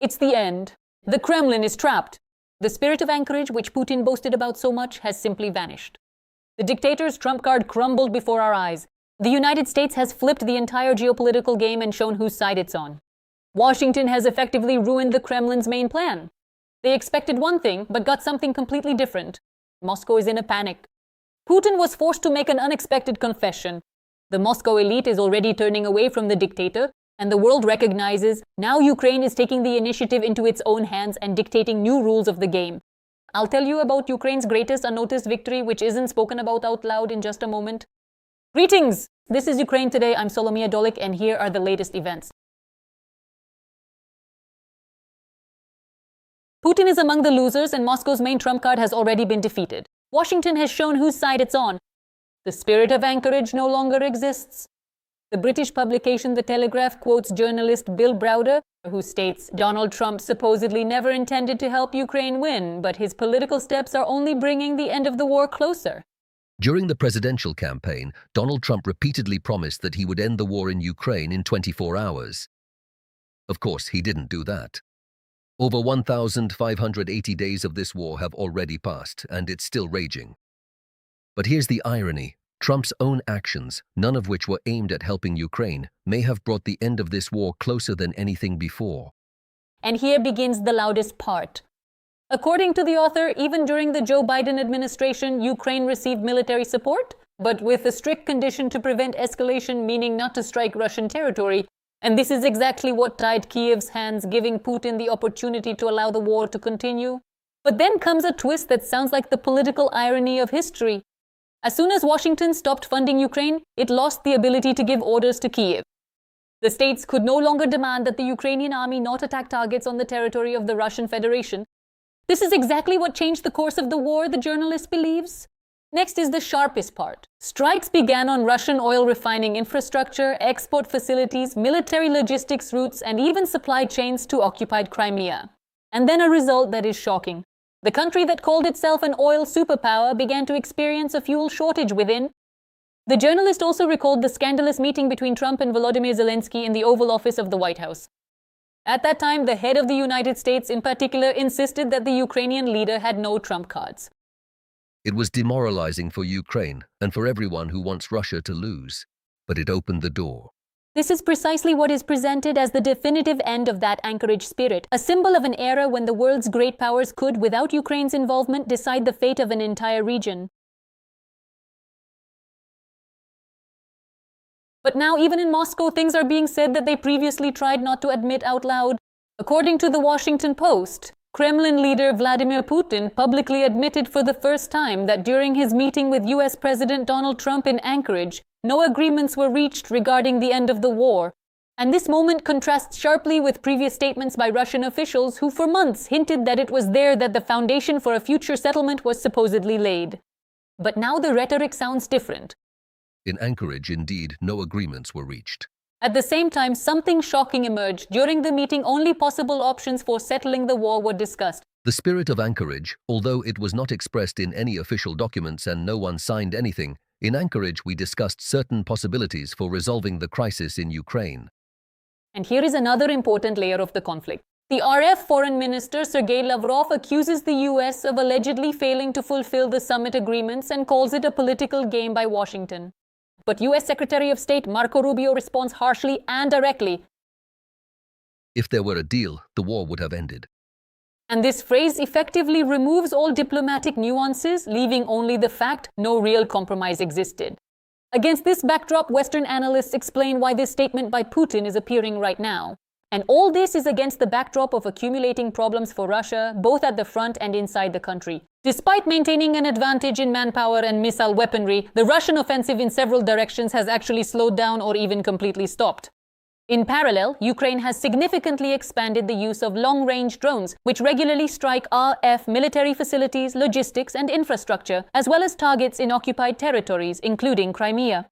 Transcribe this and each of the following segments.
It's the end. The Kremlin is trapped. The spirit of Anchorage, which Putin boasted about so much, has simply vanished. The dictator's trump card crumbled before our eyes. The United States has flipped the entire geopolitical game and shown whose side it's on. Washington has effectively ruined the Kremlin's main plan. They expected one thing, but got something completely different. Moscow is in a panic. Putin was forced to make an unexpected confession. The Moscow elite is already turning away from the dictator, and the world recognizes now Ukraine is taking the initiative into its own hands and dictating new rules of the game. I'll tell you about Ukraine's greatest unnoticed victory, which isn't spoken about out loud, in just a moment. Greetings! This is Ukraine Today. I'm Solomia Dolik, and here are the latest events. Putin is among the losers, and Moscow's main trump card has already been defeated. Washington has shown whose side it's on. The spirit of Anchorage no longer exists. The British publication The Telegraph quotes journalist Bill Browder, who states Donald Trump supposedly never intended to help Ukraine win, but his political steps are only bringing the end of the war closer. During the presidential campaign, Donald Trump repeatedly promised that he would end the war in Ukraine in 24 hours. Of course, he didn't do that. Over 1,580 days of this war have already passed, and it's still raging. But here's the irony. Trump's own actions, none of which were aimed at helping Ukraine, may have brought the end of this war closer than anything before. And here begins the loudest part. According to the author, even during the Joe Biden administration, Ukraine received military support, but with a strict condition to prevent escalation, meaning not to strike Russian territory. And this is exactly what tied Kyiv's hands, giving Putin the opportunity to allow the war to continue. But then comes a twist that sounds like the political irony of history. As soon as Washington stopped funding Ukraine, it lost the ability to give orders to Kyiv. The states could no longer demand that the Ukrainian army not attack targets on the territory of the Russian Federation. This is exactly what changed the course of the war, the journalist believes. Next is the sharpest part. Strikes began on Russian oil refining infrastructure, export facilities, military logistics routes, and even supply chains to occupied Crimea. And then a result that is shocking. The country that called itself an oil superpower began to experience a fuel shortage within. The journalist also recalled the scandalous meeting between Trump and Volodymyr Zelensky in the Oval Office of the White House. At that time, the head of the United States in particular insisted that the Ukrainian leader had no trump cards. It was demoralizing for Ukraine and for everyone who wants Russia to lose, but it opened the door. This is precisely what is presented as the definitive end of that Anchorage spirit, a symbol of an era when the world's great powers could, without Ukraine's involvement, decide the fate of an entire region. But now, even in Moscow, things are being said that they previously tried not to admit out loud. According to the Washington Post, Kremlin leader Vladimir Putin publicly admitted for the first time that during his meeting with US President Donald Trump in Anchorage, no agreements were reached regarding the end of the war. And this moment contrasts sharply with previous statements by Russian officials who for months hinted that it was there that the foundation for a future settlement was supposedly laid. But now the rhetoric sounds different. In Anchorage, indeed, no agreements were reached. At the same time, something shocking emerged. During the meeting, only possible options for settling the war were discussed. The spirit of Anchorage, although it was not expressed in any official documents and no one signed anything, in Anchorage we discussed certain possibilities for resolving the crisis in Ukraine. And here is another important layer of the conflict. The RF Foreign Minister Sergei Lavrov accuses the US of allegedly failing to fulfill the summit agreements and calls it a political game by Washington. But US Secretary of State Marco Rubio responds harshly and directly. If there were a deal, the war would have ended. And this phrase effectively removes all diplomatic nuances, leaving only the fact no real compromise existed. Against this backdrop, Western analysts explain why this statement by Putin is appearing right now. And all this is against the backdrop of accumulating problems for Russia, both at the front and inside the country. Despite maintaining an advantage in manpower and missile weaponry, the Russian offensive in several directions has actually slowed down or even completely stopped. In parallel, Ukraine has significantly expanded the use of long-range drones, which regularly strike RF military facilities, logistics, and infrastructure, as well as targets in occupied territories, including Crimea.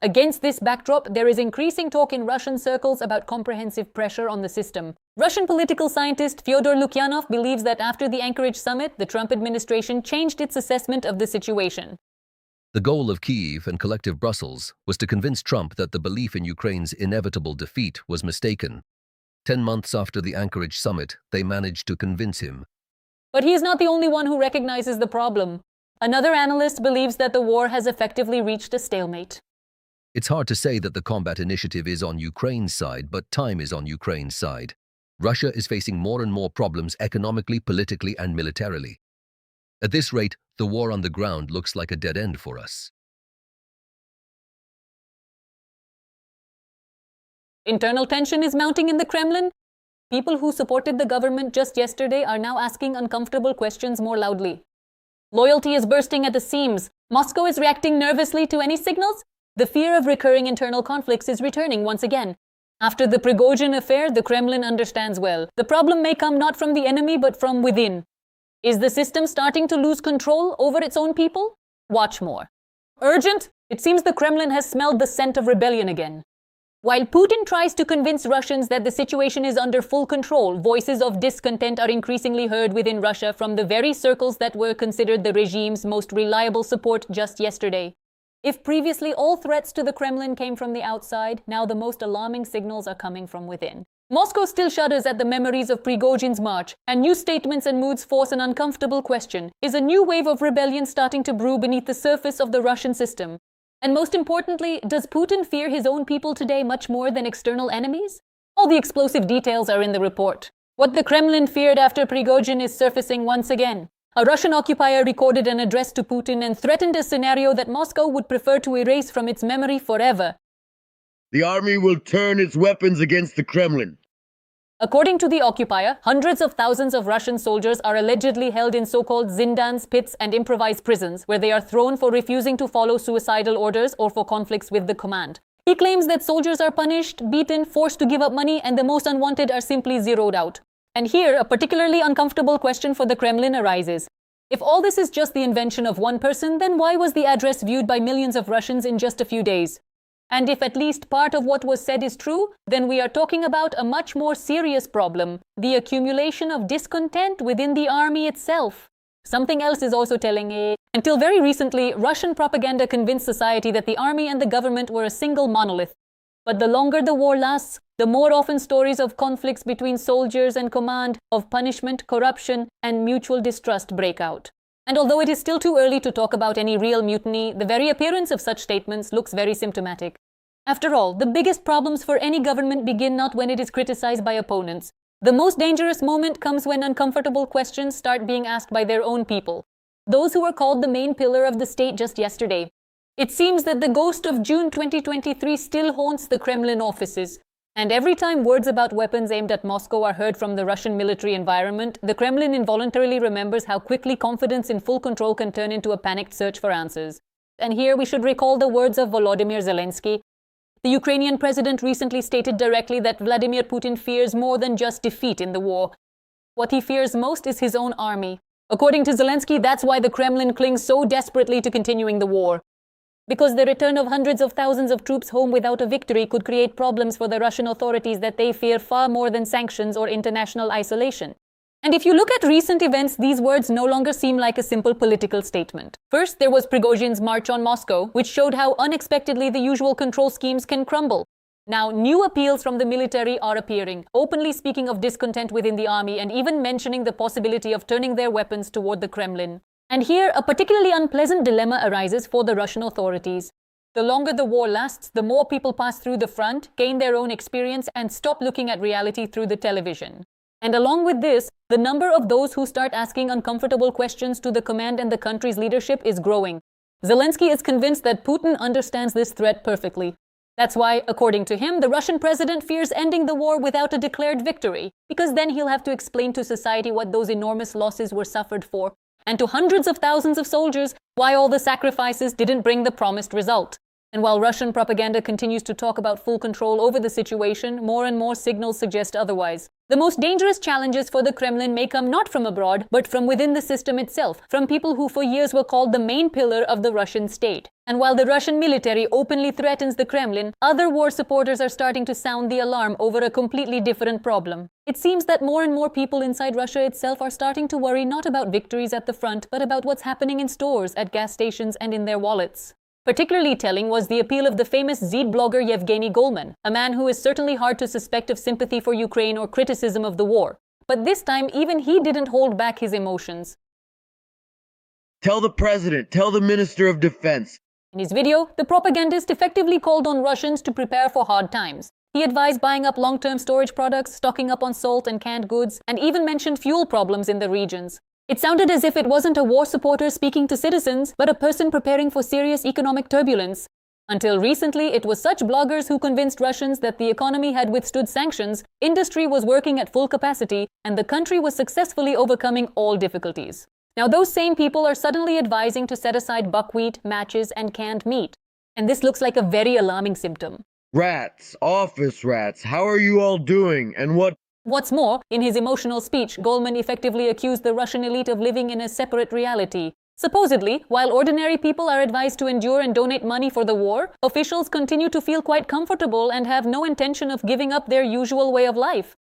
Against this backdrop, there is increasing talk in Russian circles about comprehensive pressure on the system. Russian political scientist Fyodor Lukyanov believes that after the Anchorage summit, the Trump administration changed its assessment of the situation. The goal of Kyiv and collective Brussels was to convince Trump that the belief in Ukraine's inevitable defeat was mistaken. 10 months after the Anchorage summit, they managed to convince him. But he is not the only one who recognizes the problem. Another analyst believes that the war has effectively reached a stalemate. It's hard to say that the combat initiative is on Ukraine's side, but time is on Ukraine's side. Russia is facing more and more problems economically, politically, and militarily. At this rate, the war on the ground looks like a dead end for us. Internal tension is mounting in the Kremlin. People who supported the government just yesterday are now asking uncomfortable questions more loudly. Loyalty is bursting at the seams. Moscow is reacting nervously to any signals. The fear of recurring internal conflicts is returning once again. After the Prigozhin affair, the Kremlin understands well. The problem may come not from the enemy, but from within. Is the system starting to lose control over its own people? Watch more. Urgent? It seems the Kremlin has smelled the scent of rebellion again. While Putin tries to convince Russians that the situation is under full control, voices of discontent are increasingly heard within Russia from the very circles that were considered the regime's most reliable support just yesterday. If previously all threats to the Kremlin came from the outside, now the most alarming signals are coming from within. Moscow still shudders at the memories of Prigozhin's march, and new statements and moods force an uncomfortable question. Is a new wave of rebellion starting to brew beneath the surface of the Russian system? And most importantly, does Putin fear his own people today much more than external enemies? All the explosive details are in the report. What the Kremlin feared after Prigozhin is surfacing once again. A Russian occupier recorded an address to Putin and threatened a scenario that Moscow would prefer to erase from its memory forever. The army will turn its weapons against the Kremlin. According to the occupier, hundreds of thousands of Russian soldiers are allegedly held in so-called zindans, pits, and improvised prisons, where they are thrown for refusing to follow suicidal orders or for conflicts with the command. He claims that soldiers are punished, beaten, forced to give up money, and the most unwanted are simply zeroed out. And here, a particularly uncomfortable question for the Kremlin arises. If all this is just the invention of one person, then why was the address viewed by millions of Russians in just a few days? And if at least part of what was said is true, then we are talking about a much more serious problem, the accumulation of discontent within the army itself. Something else is also telling it. Until very recently, Russian propaganda convinced society that the army and the government were a single monolith. But the longer the war lasts, the more often stories of conflicts between soldiers and command, of punishment, corruption, and mutual distrust break out. And although it is still too early to talk about any real mutiny, the very appearance of such statements looks very symptomatic. After all, the biggest problems for any government begin not when it is criticized by opponents. The most dangerous moment comes when uncomfortable questions start being asked by their own people, those who were called the main pillar of the state just yesterday. It seems that the ghost of June 2023 still haunts the Kremlin offices. And every time words about weapons aimed at Moscow are heard from the Russian military environment, the Kremlin involuntarily remembers how quickly confidence in full control can turn into a panicked search for answers. And here we should recall the words of Volodymyr Zelensky. The Ukrainian president recently stated directly that Vladimir Putin fears more than just defeat in the war. What he fears most is his own army. According to Zelensky, that's why the Kremlin clings so desperately to continuing the war. Because the return of hundreds of thousands of troops home without a victory could create problems for the Russian authorities that they fear far more than sanctions or international isolation. And if you look at recent events, these words no longer seem like a simple political statement. First, there was Prigozhin's march on Moscow, which showed how unexpectedly the usual control schemes can crumble. Now, new appeals from the military are appearing, openly speaking of discontent within the army and even mentioning the possibility of turning their weapons toward the Kremlin. And here, a particularly unpleasant dilemma arises for the Russian authorities. The longer the war lasts, the more people pass through the front, gain their own experience, and stop looking at reality through the television. And along with this, the number of those who start asking uncomfortable questions to the command and the country's leadership is growing. Zelensky is convinced that Putin understands this threat perfectly. That's why, according to him, the Russian president fears ending the war without a declared victory, because then he'll have to explain to society what those enormous losses were suffered for, and to hundreds of thousands of soldiers why all the sacrifices didn't bring the promised result. And while Russian propaganda continues to talk about full control over the situation, more and more signals suggest otherwise. The most dangerous challenges for the Kremlin may come not from abroad, but from within the system itself, from people who for years were called the main pillar of the Russian state. And while the Russian military openly threatens the Kremlin, other war supporters are starting to sound the alarm over a completely different problem. It seems that more and more people inside Russia itself are starting to worry not about victories at the front, but about what's happening in stores, at gas stations, and in their wallets. Particularly telling was the appeal of the famous Zed blogger Yevgeny Golman, a man who is certainly hard to suspect of sympathy for Ukraine or criticism of the war. But this time, even he didn't hold back his emotions. Tell the president, tell the minister of defense. In his video, the propagandist effectively called on Russians to prepare for hard times. He advised buying up long-term storage products, stocking up on salt and canned goods, and even mentioned fuel problems in the regions. It sounded as if it wasn't a war supporter speaking to citizens, but a person preparing for serious economic turbulence. Until recently, it was such bloggers who convinced Russians that the economy had withstood sanctions, industry was working at full capacity, and the country was successfully overcoming all difficulties. Now, those same people are suddenly advising to set aside buckwheat, matches, and canned meat. And this looks like a very alarming symptom. Rats, office rats, how are you all doing? And What's more, in his emotional speech, Golman effectively accused the Russian elite of living in a separate reality. Supposedly, while ordinary people are advised to endure and donate money for the war, officials continue to feel quite comfortable and have no intention of giving up their usual way of life.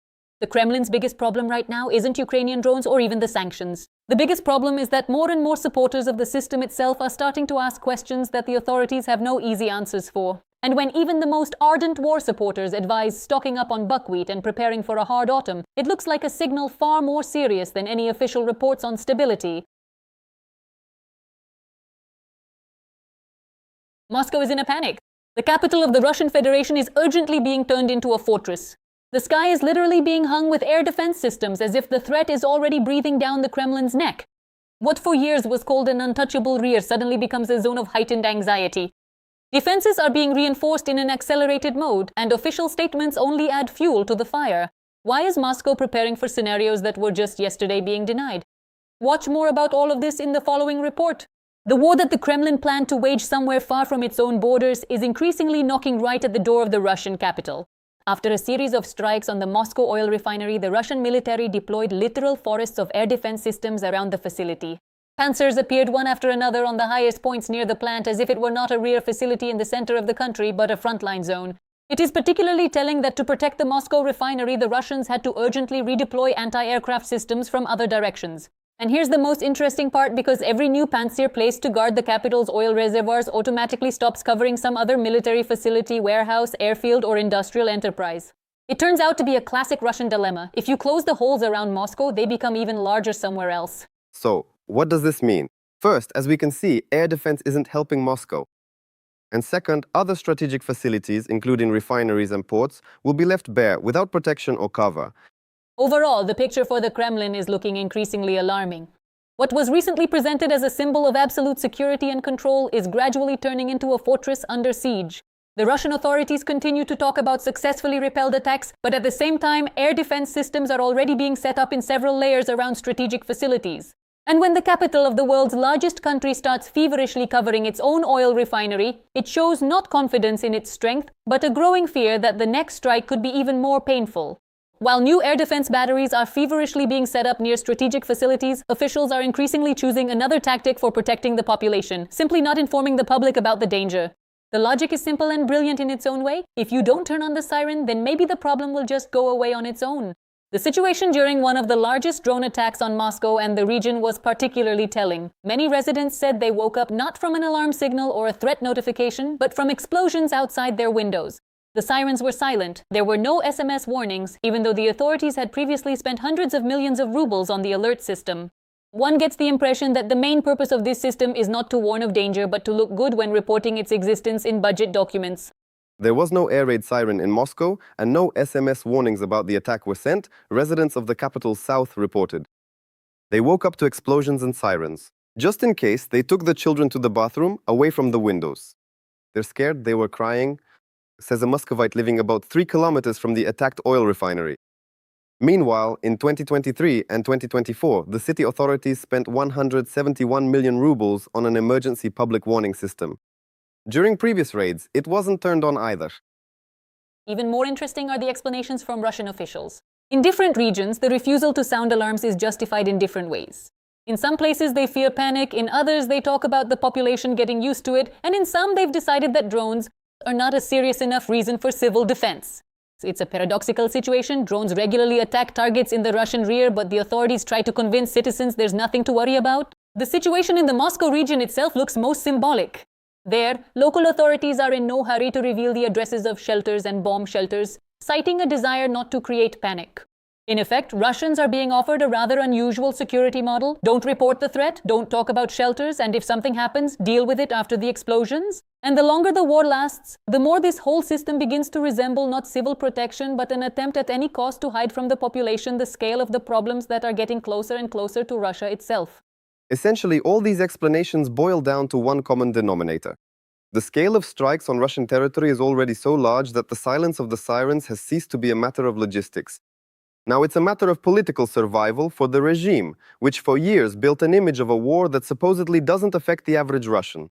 The Kremlin's biggest problem right now isn't Ukrainian drones or even the sanctions. The biggest problem is that more and more supporters of the system itself are starting to ask questions that the authorities have no easy answers for. And when even the most ardent war supporters advise stocking up on buckwheat and preparing for a hard autumn, it looks like a signal far more serious than any official reports on stability. Moscow is in a panic. The capital of the Russian Federation is urgently being turned into a fortress. The sky is literally being hung with air defense systems as if the threat is already breathing down the Kremlin's neck. What for years was called an untouchable rear suddenly becomes a zone of heightened anxiety. Defenses are being reinforced in an accelerated mode, and official statements only add fuel to the fire. Why is Moscow preparing for scenarios that were just yesterday being denied? Watch more about all of this in the following report. The war that the Kremlin planned to wage somewhere far from its own borders is increasingly knocking right at the door of the Russian capital. After a series of strikes on the Moscow oil refinery, the Russian military deployed literal forests of air defense systems around the facility. Panzers appeared one after another on the highest points near the plant as if it were not a rear facility in the center of the country but a frontline zone. It is particularly telling that to protect the Moscow refinery, the Russians had to urgently redeploy anti-aircraft systems from other directions. And here's the most interesting part, because every new panzer placed to guard the capital's oil reservoirs automatically stops covering some other military facility, warehouse, airfield, or industrial enterprise. It turns out to be a classic Russian dilemma. If you close the holes around Moscow, they become even larger somewhere else. So, what does this mean? First, as we can see, air defense isn't helping Moscow. And second, other strategic facilities, including refineries and ports, will be left bare without protection or cover. Overall, the picture for the Kremlin is looking increasingly alarming. What was recently presented as a symbol of absolute security and control is gradually turning into a fortress under siege. The Russian authorities continue to talk about successfully repelled attacks, but at the same time, air defense systems are already being set up in several layers around strategic facilities. And when the capital of the world's largest country starts feverishly covering its own oil refinery, it shows not confidence in its strength, but a growing fear that the next strike could be even more painful. While new air defense batteries are feverishly being set up near strategic facilities, officials are increasingly choosing another tactic for protecting the population, simply not informing the public about the danger. The logic is simple and brilliant in its own way. If you don't turn on the siren, then maybe the problem will just go away on its own. The situation during one of the largest drone attacks on Moscow and the region was particularly telling. Many residents said they woke up not from an alarm signal or a threat notification, but from explosions outside their windows. The sirens were silent. There were no SMS warnings, even though the authorities had previously spent hundreds of millions of rubles on the alert system. One gets the impression that the main purpose of this system is not to warn of danger, but to look good when reporting its existence in budget documents. There was no air raid siren in Moscow, and no SMS warnings about the attack were sent, residents of the capital's south reported. They woke up to explosions and sirens. Just in case, they took the children to the bathroom, away from the windows. They're scared, they were crying, says a Muscovite living about 3 kilometers from the attacked oil refinery. Meanwhile, in 2023 and 2024, the city authorities spent 171 million rubles on an emergency public warning system. During previous raids, it wasn't turned on either. Even more interesting are the explanations from Russian officials. In different regions, the refusal to sound alarms is justified in different ways. In some places, they fear panic. In others, they talk about the population getting used to it. And in some, they've decided that drones are not a serious enough reason for civil defense. It's a paradoxical situation. Drones regularly attack targets in the Russian rear, but the authorities try to convince citizens there's nothing to worry about. The situation in the Moscow region itself looks most symbolic. There, local authorities are in no hurry to reveal the addresses of shelters and bomb shelters, citing a desire not to create panic. In effect, Russians are being offered a rather unusual security model. Don't report the threat, don't talk about shelters, and if something happens, deal with it after the explosions. And the longer the war lasts, the more this whole system begins to resemble not civil protection, but an attempt at any cost to hide from the population the scale of the problems that are getting closer and closer to Russia itself. Essentially, all these explanations boil down to one common denominator. The scale of strikes on Russian territory is already so large that the silence of the sirens has ceased to be a matter of logistics. Now it's a matter of political survival for the regime, which for years built an image of a war that supposedly doesn't affect the average Russian.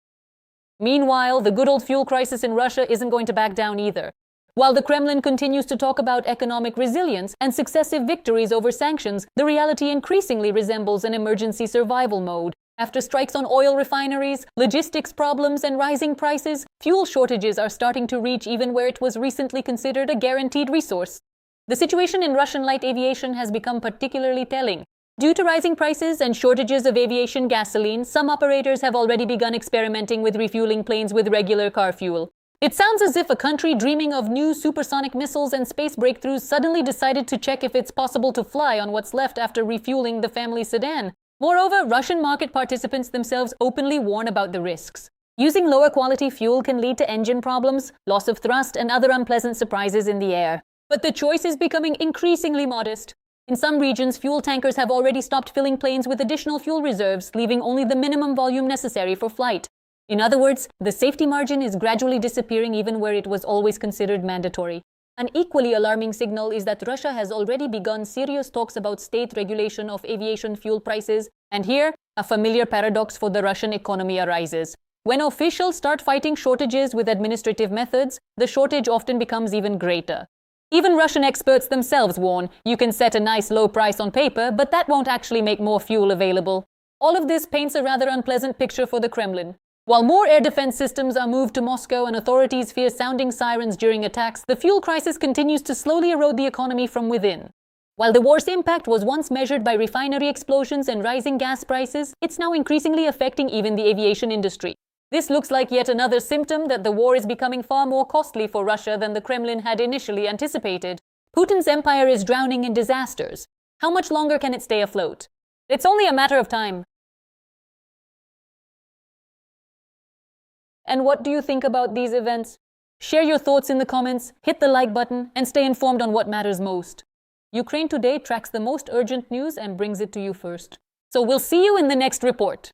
Meanwhile, the good old fuel crisis in Russia isn't going to back down either. While the Kremlin continues to talk about economic resilience and successive victories over sanctions, the reality increasingly resembles an emergency survival mode. After strikes on oil refineries, logistics problems, and rising prices, fuel shortages are starting to reach even where it was recently considered a guaranteed resource. The situation in Russian light aviation has become particularly telling. Due to rising prices and shortages of aviation gasoline, some operators have already begun experimenting with refueling planes with regular car fuel. It sounds as if a country dreaming of new supersonic missiles and space breakthroughs suddenly decided to check if it's possible to fly on what's left after refueling the family sedan. Moreover, Russian market participants themselves openly warn about the risks. Using lower quality fuel can lead to engine problems, loss of thrust, and other unpleasant surprises in the air. But the choice is becoming increasingly modest. In some regions, fuel tankers have already stopped filling planes with additional fuel reserves, leaving only the minimum volume necessary for flight. In other words, the safety margin is gradually disappearing even where it was always considered mandatory. An equally alarming signal is that Russia has already begun serious talks about state regulation of aviation fuel prices, and here, a familiar paradox for the Russian economy arises. When officials start fighting shortages with administrative methods, the shortage often becomes even greater. Even Russian experts themselves warn, you can set a nice low price on paper, but that won't actually make more fuel available. All of this paints a rather unpleasant picture for the Kremlin. While more air defense systems are moved to Moscow and authorities fear sounding sirens during attacks, the fuel crisis continues to slowly erode the economy from within. While the war's impact was once measured by refinery explosions and rising gas prices, it's now increasingly affecting even the aviation industry. This looks like yet another symptom that the war is becoming far more costly for Russia than the Kremlin had initially anticipated. Putin's empire is drowning in disasters. How much longer can it stay afloat? It's only a matter of time. And what do you think about these events? Share your thoughts in the comments, hit the like button, and stay informed on what matters most. Ukraine Today tracks the most urgent news and brings it to you first. So we'll see you in the next report.